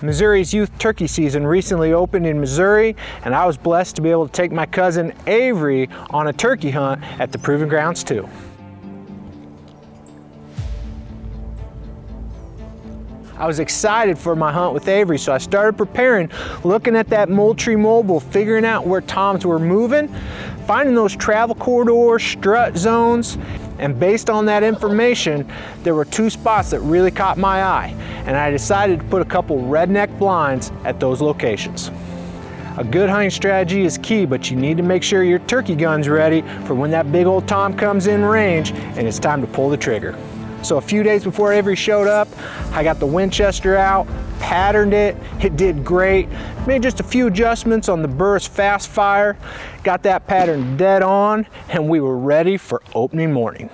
Missouri's youth turkey season recently opened in Missouri, and I was blessed to be able to take my cousin Avery on a turkey hunt at the Proving Grounds too. I was excited for my hunt with Avery, so I started preparing, looking at that Moultrie mobile, figuring out where toms were moving, finding those travel corridors, strut zones, and based on that information, there were two spots that really caught my eye, and I decided to put a couple redneck blinds at those locations. A good hunting strategy is key, but you need to make sure your turkey gun's ready for when that big old tom comes in range and it's time to pull the trigger. So a few days before Avery showed up, I got the Winchester out, patterned it did great, made just a few adjustments on the Burris fast fire, got that pattern dead on, and we were ready for opening morning.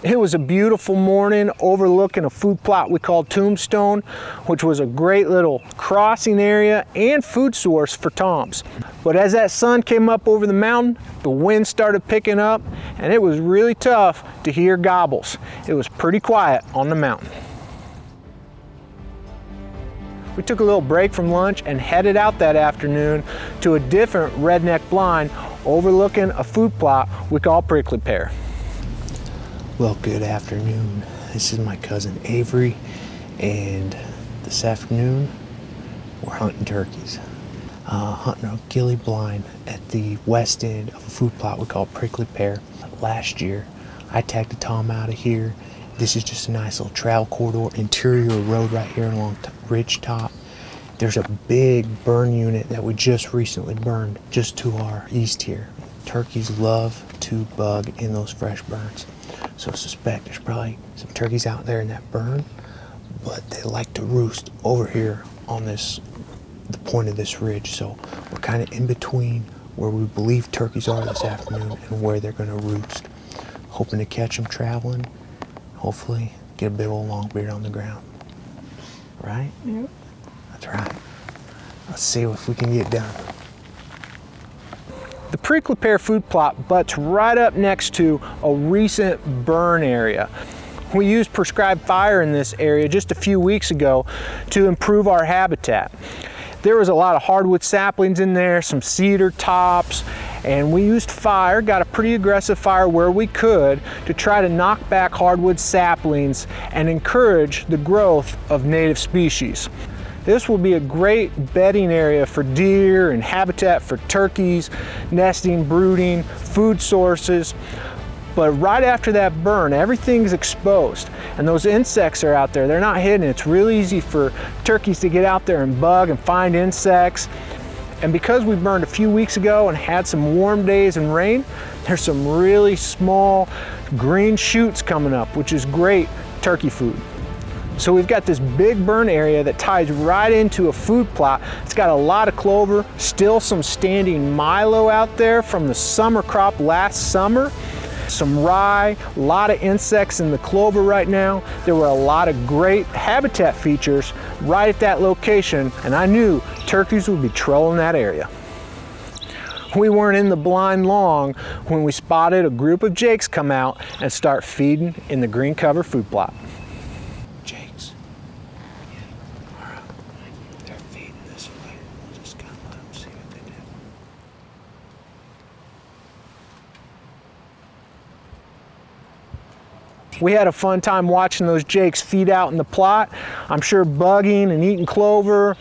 It was a beautiful morning overlooking a food plot we called Tombstone, which was a great little crossing area and food source for toms. But as that sun came up over the mountain, the wind started picking up, and it was really tough to hear gobbles. It was pretty quiet on the mountain. We took a little break from lunch and headed out that afternoon to a different redneck blind overlooking a food plot we call Prickly Pear. Well, good afternoon. This is my cousin Avery, and this afternoon we're hunting turkeys. Hunting a ghillie blind at the west end of a food plot we call Prickly Pear. Last year, I tagged a tom out of here. This is just a nice little travel corridor, interior road right here along ridge top. There's a big burn unit that we just recently burned just to our east here. Turkeys love to bug in those fresh burns. So I suspect there's probably some turkeys out there in that burn, but they like to roost over here on the point of this ridge. So we're kind of in between where we believe turkeys are this afternoon and where they're gonna roost. Hoping to catch them traveling, hopefully get a big old long beard on the ground. Right? Yep. That's right. Let's see if we can get done. The Prickly Pear food plot butts right up next to a recent burn area. We used prescribed fire in this area just a few weeks ago to improve our habitat. There was a lot of hardwood saplings in there, some cedar tops, and we used fire, got a pretty aggressive fire where we could to try to knock back hardwood saplings and encourage the growth of native species. This will be a great bedding area for deer and habitat for turkeys, nesting, brooding, food sources. But right after that burn, everything's exposed and those insects are out there. They're not hidden. It's really easy for turkeys to get out there and bug and find insects. And because we burned a few weeks ago and had some warm days and rain, there's some really small green shoots coming up, which is great turkey food. So we've got this big burn area that ties right into a food plot. It's got a lot of clover, still some standing milo out there from the summer crop last summer. Some rye, a lot of insects in the clover right now. There were a lot of great habitat features right at that location, and I knew turkeys would be trolling that area. We weren't in the blind long when we spotted a group of jakes come out and start feeding in the green cover food plot. Jakes. All right. They're feeding this way. We'll just kind of let them see what they do. We had a fun time watching those jakes feed out in the plot. I'm sure bugging and eating clover.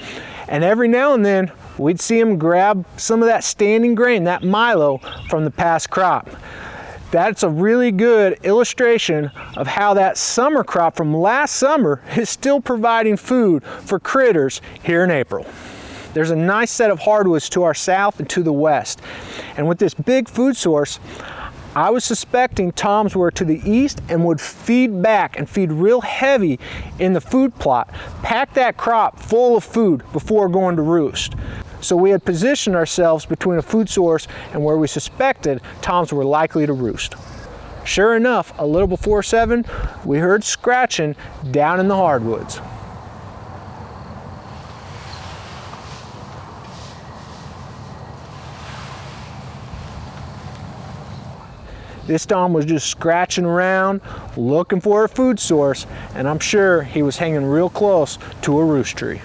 And every now and then, we'd see them grab some of that standing grain, that milo, from the past crop. That's a really good illustration of how that summer crop from last summer is still providing food for critters here in April. There's a nice set of hardwoods to our south and to the west. And with this big food source, I was suspecting toms were to the east and would feed back and feed real heavy in the food plot, pack that crop full of food before going to roost. So we had positioned ourselves between a food source and where we suspected toms were likely to roost. Sure enough, a little before 7, we heard scratching down in the hardwoods. This tom was just scratching around, looking for a food source, and I'm sure he was hanging real close to a roost tree.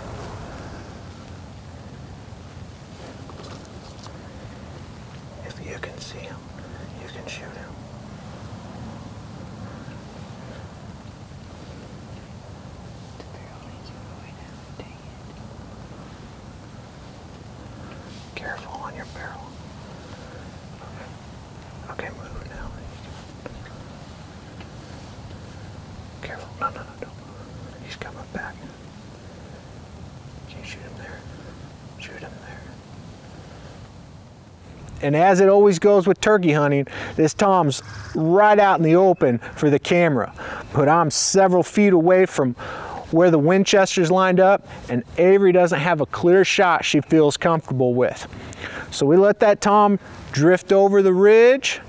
If you can see him, you can shoot him. Careful on your barrel. Okay, move now. Careful. No, no, no, no. He's coming back. Can you shoot him there? Shoot him there. And as it always goes with turkey hunting, this tom's right out in the open for the camera. But I'm several feet away from where the Winchester's lined up, and Avery doesn't have a clear shot she feels comfortable with. So we let that tom drift over the ridge,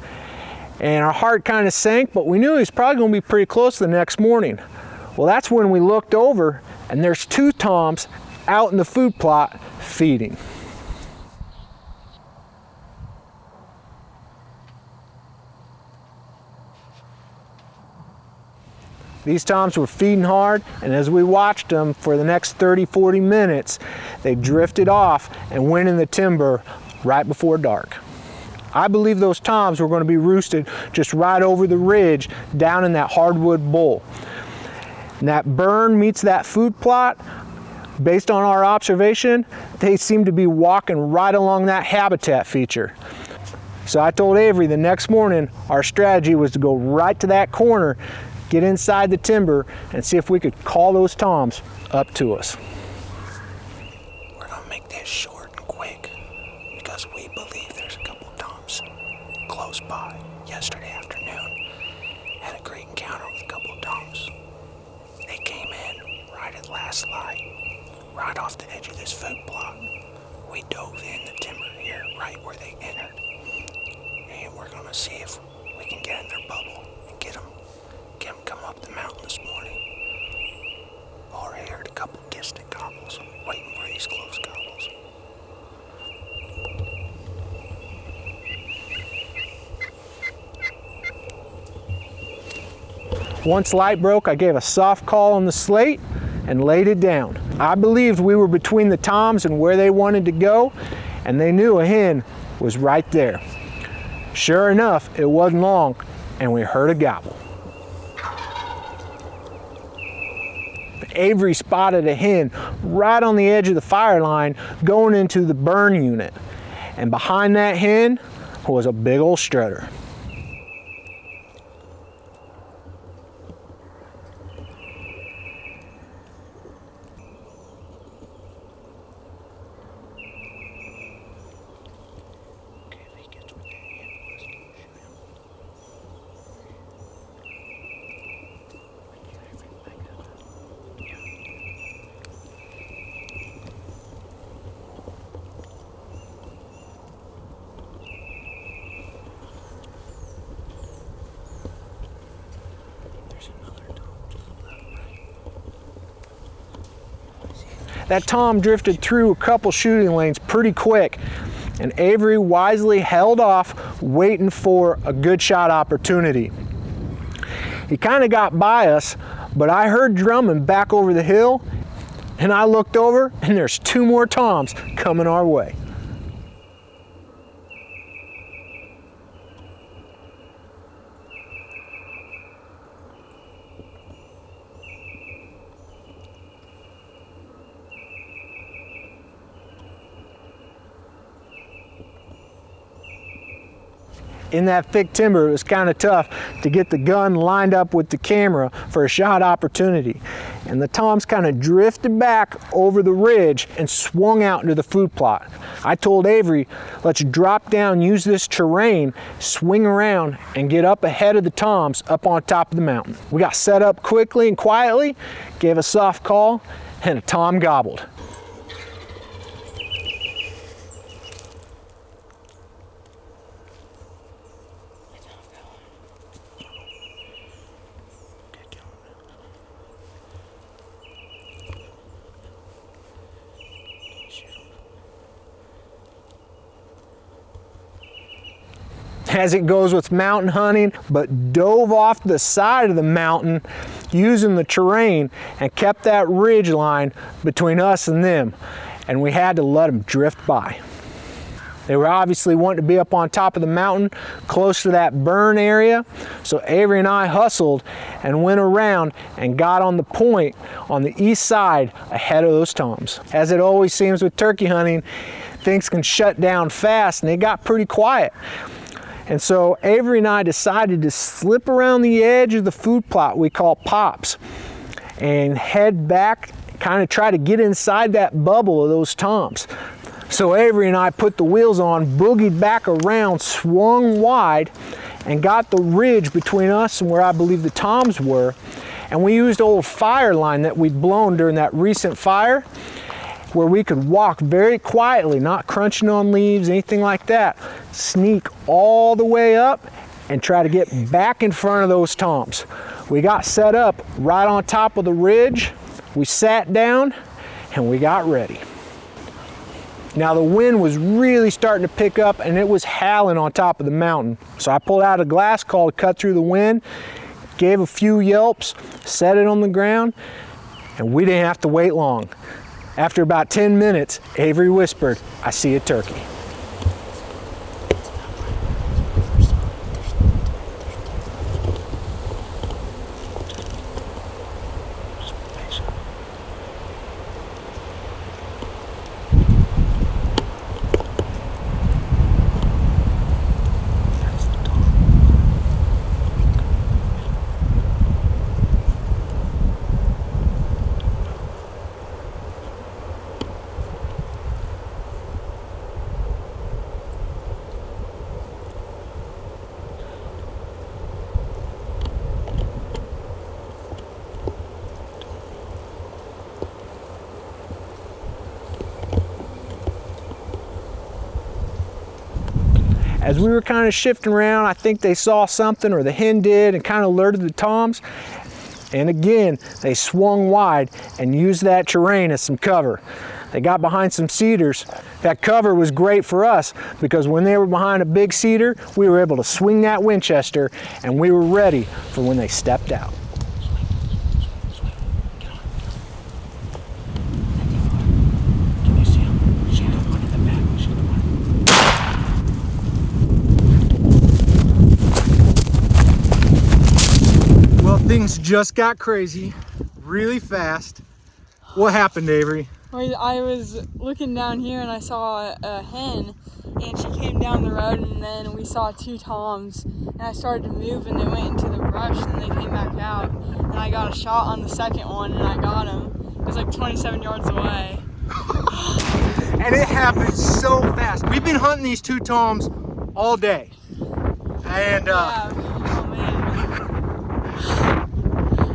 and our heart kind of sank, but we knew he was probably going to be pretty close the next morning. Well, that's when we looked over, and there's two toms out in the food plot feeding. These toms were feeding hard, and as we watched them for the next 30-40 minutes, they drifted off and went in the timber right before dark. I believe those toms were going to be roosted just right over the ridge down in that hardwood bowl. And that burn meets that food plot. Based on our observation, they seem to be walking right along that habitat feature. So I told Avery the next morning our strategy was to go right to that corner, get inside the timber, and see if we could call those toms up to us. We're gonna make this short and quick because we believe there's a couple toms close by. Yesterday afternoon, had a great encounter with a couple of toms. They came in right at last light, right off the edge of this food plot. We dove in the timber here, right where they entered, and we're gonna see if we can get in their bubble and get them come up the mountain this morning. Already heard a couple distant gobbles, waiting for these close gobbles. Once light broke, I gave a soft call on the slate and laid it down. I believed we were between the toms and where they wanted to go, and they knew a hen was right there. Sure enough, it wasn't long, and we heard a gobble. Avery spotted a hen right on the edge of the fire line going into the burn unit. And behind that hen was a big old strutter. That tom drifted through a couple shooting lanes pretty quick, and Avery wisely held off, waiting for a good shot opportunity. He kind of got by us, but I heard drumming back over the hill, and I looked over, and there's two more toms coming our way. In that thick timber, it was kind of tough to get the gun lined up with the camera for a shot opportunity. And the toms kind of drifted back over the ridge and swung out into the food plot. I told Avery, let's drop down, use this terrain, swing around, and get up ahead of the toms up on top of the mountain. We got set up quickly and quietly, gave a soft call, and a tom gobbled. as it goes with mountain hunting, but dove off the side of the mountain using the terrain and kept that ridge line between us and them. And we had to let them drift by. They were obviously wanting to be up on top of the mountain, close to that burn area. So Avery and I hustled and went around and got on the point on the east side ahead of those toms. As it always seems with turkey hunting, things can shut down fast, and they got pretty quiet. And so Avery and I decided to slip around the edge of the food plot we call pops and head back, kind of try to get inside that bubble of those toms. So Avery and I put the wheels on, boogied back around, swung wide, and got the ridge between us and where I believe the toms were. And we used old fire line that we'd blown during that recent fire, where we could walk very quietly, not crunching on leaves, anything like that, sneak all the way up and try to get back in front of those toms. We got set up right on top of the ridge, we sat down, and we got ready. Now the wind was really starting to pick up, and it was howling on top of the mountain. So I pulled out a glass call to cut through the wind, gave a few yelps, set it on the ground, and we didn't have to wait long. After about 10 minutes, Avery whispered, "I see a turkey." As we were kind of shifting around, I think they saw something, or the hen did, and kind of alerted the toms. And again, they swung wide and used that terrain as some cover. They got behind some cedars. That cover was great for us because when they were behind a big cedar, we were able to swing that Winchester, and we were ready for when they stepped out. Things just got crazy really fast. What happened, Avery? I was looking down here and I saw a hen, and she came down the road, and then we saw two toms, and I started to move and they went into the brush and they came back out, and I got a shot on the second one and I got him. It was like 27 yards away. And it happened so fast. We've been hunting these two toms all day. And yeah. Oh man.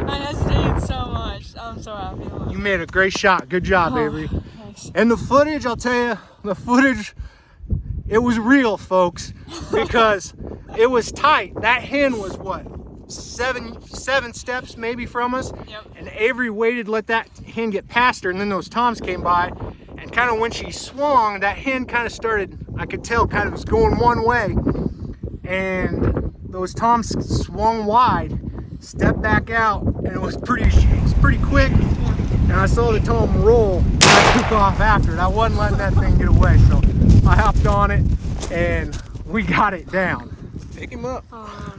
I hesitated so much. I'm so happy. You made a great shot. Good job, Avery. Thanks. And the footage, I'll tell you, the footage, it was real, folks, because it was tight. That hen was what, seven steps maybe from us? Yep. And Avery waited to let that hen get past her, and then those toms came by, and kind of when she swung, that hen kind of started, I could tell, kind of was going one way, and those toms swung wide, stepped back out, and it was pretty quick. And I saw the tom roll, and I took off after it. I wasn't letting that thing get away, so I hopped on it, and we got it down. Pick him up. Oh,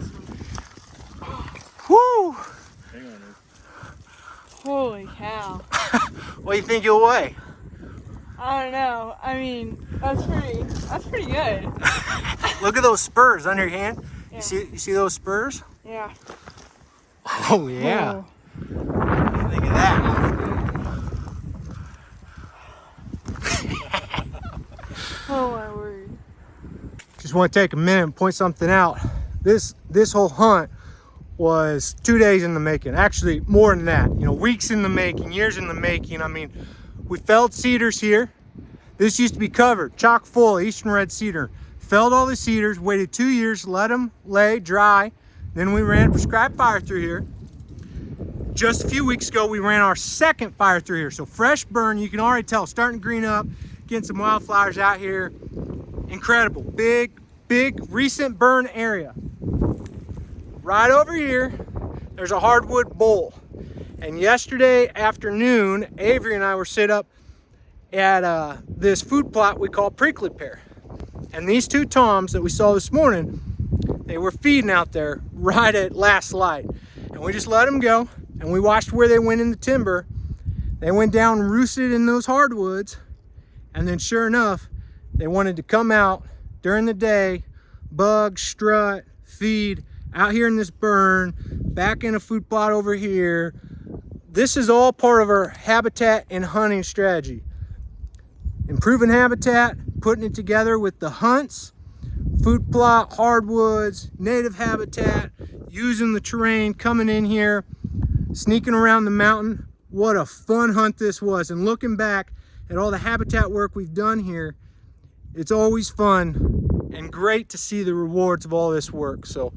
Woo! holy cow. What do you think you'll weigh? I don't know. I mean, that's pretty good. Look at those spurs on your hand. Yeah. You see those spurs? Yeah. Oh yeah. Oh. Look at that. Oh my word. Just want to take a minute and point something out. This whole hunt was 2 days in the making. Actually, more than that. You know, weeks in the making, years in the making. I mean, we felled cedars here. This used to be covered, chock full of eastern red cedar. Felled all the cedars, waited 2 years, let them lay dry. Then we ran prescribed fire through here. Just a few weeks ago, we ran our second fire through here. So fresh burn, you can already tell, starting to green up, getting some wildflowers out here. Incredible, big, big recent burn area. Right over here, there's a hardwood bowl. And yesterday afternoon, Avery and I were set up at this food plot we call prickly pear. And these two toms that we saw this morning, they were feeding out there right at last light. And we just let them go, and we watched where they went in the timber. They went down and roosted in those hardwoods, and then sure enough, they wanted to come out during the day, bug, strut, feed, out here in this burn, back in a food plot over here. This is all part of our habitat and hunting strategy. Improving habitat, putting it together with the hunts, food plot, hardwoods, native habitat, using the terrain, coming in here, sneaking around the mountain. What a fun hunt this was. And looking back at all the habitat work we've done here, it's always fun and great to see the rewards of all this work. So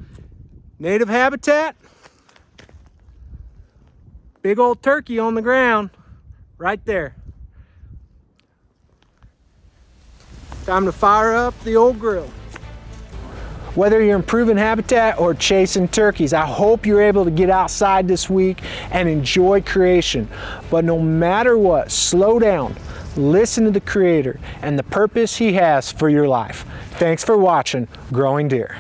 native habitat, big old turkey on the ground right there. Time to fire up the old grill. Whether you're improving habitat or chasing turkeys, I hope you're able to get outside this week and enjoy creation. But no matter what, slow down, listen to the Creator and the purpose He has for your life. Thanks for watching Growing Deer.